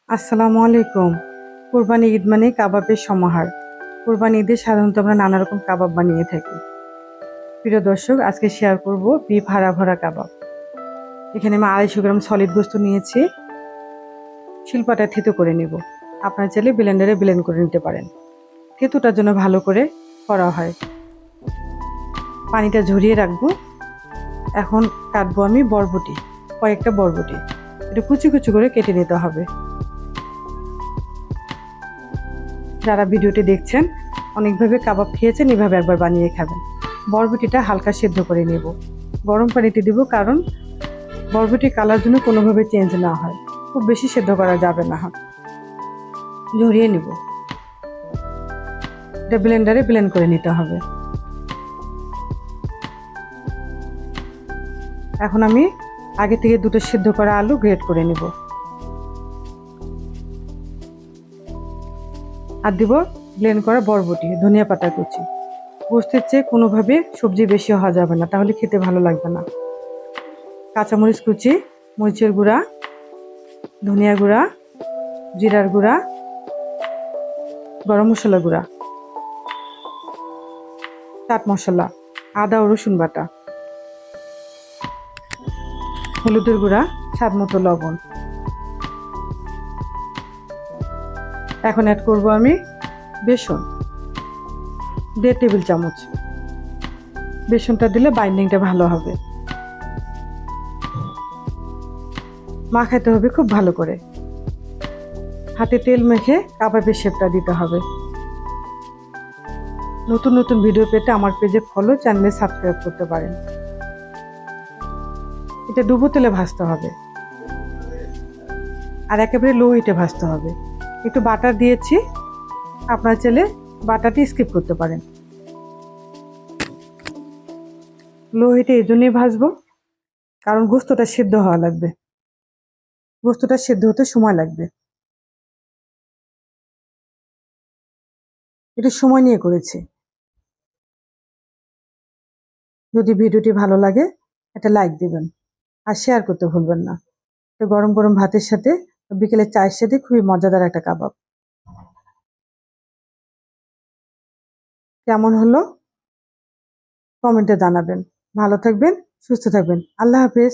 আসসালামু আলাইকুম। কুরবানি ঈদ মানে কাবাবের সমাহার। কুরবানি ঈদে সাধারণত আমরা নানা রকম কাবাব বানিয়ে থাকি। প্রিয় দর্শক, আজকে শেয়ার করব বিফ হাড়া ভরা কাবাব। এখানে আমি 250 গ্রাম সলিড গোস্ত নিয়েছি। শিলপাটায় থেতো করে নেব। আপনারা চাইলে ব্লেন্ডারে ব্লেন্ড করে নিতে পারেন। থেতোটার জন্য ভালো করে করা হয়। পানিটা ঝরিয়ে রাখবো। এখন কাটবো আমি বরবটি, কয়েকটা বরবটি। এটা কুচি কুচি করে কেটে নিতে হবে। যারা ভিডিওটি দেখছেন অনেকভাবে কাবাব খেয়েছেন, এভাবে একবার বানিয়ে খাবেন। বরবটিটা হালকা সেদ্ধ করে নেব। গরম পানিতে দিব, কারণ বরবটি কালার জন্য কোনোভাবে চেঞ্জ না হয়। খুব বেশি সেদ্ধ করা যাবে না। ঝরিয়ে নেব। এটা ব্লেন্ডারে ব্লেন্ড করে নিতে হবে। এখন আমি আগে থেকে দুটো সেদ্ধ করা আলু গ্রেট করে নেব। আর দিব ব্লেন্ড করা বরবটি, ধনিয়া পাতা কুচি। গোস্তের চেয়ে কোনোভাবে সবজি বেশি হওয়া যাবে না, তাহলে খেতে ভালো লাগবে না। কাঁচামরিচ কুচি, মরিচের গুঁড়া, ধনিয়া গুঁড়া, জিরার গুঁড়া, গরম মশলা গুঁড়া, চাট মশলা, আদা ও রসুন বাটা, হলুদের গুঁড়া, স্বাদ মতো লবণ। এখন অ্যাড করব আমি বেসন, 1.5 টেবিল চামচ। বেসনটা দিলে বাইন্ডিংটা ভালো হবে। মাখাতে হবে খুব ভালো করে। হাতে তেল মেখে কাবাবের শেপটা দিতে হবে। নতুন নতুন ভিডিও পেতে আমার পেজে ফলো, চ্যানেলে সাবস্ক্রাইব করতে পারেন। এটা ডুবো তেলে ভাজতে হবে, আর একেবারে লো হিটে ভাজতে হবে। একটু বাটার দিয়েছি, আপনার চাইলে বাটারটি স্কিপ করতে পারেন। লো হিটে এই জন্যই ভাজবো, কারণ গোস্তটা সেদ্ধ হওয়া লাগবে। গোস্তটা সেদ্ধ হতে সময় লাগবে। একটু সময় নিয়ে করেছি। যদি ভিডিওটি ভালো লাগে একটা লাইক দিবেন, আর শেয়ার করতে ভুলবেন না। তো গরম গরম ভাতের সাথে, বিকেলে চায়ের সাথে খুবই মজাদার একটা কাবাব। কেমন হলো কমেন্টে জানাবেন। ভালো থাকবেন, সুস্থ থাকবেন। আল্লাহ হাফেজ।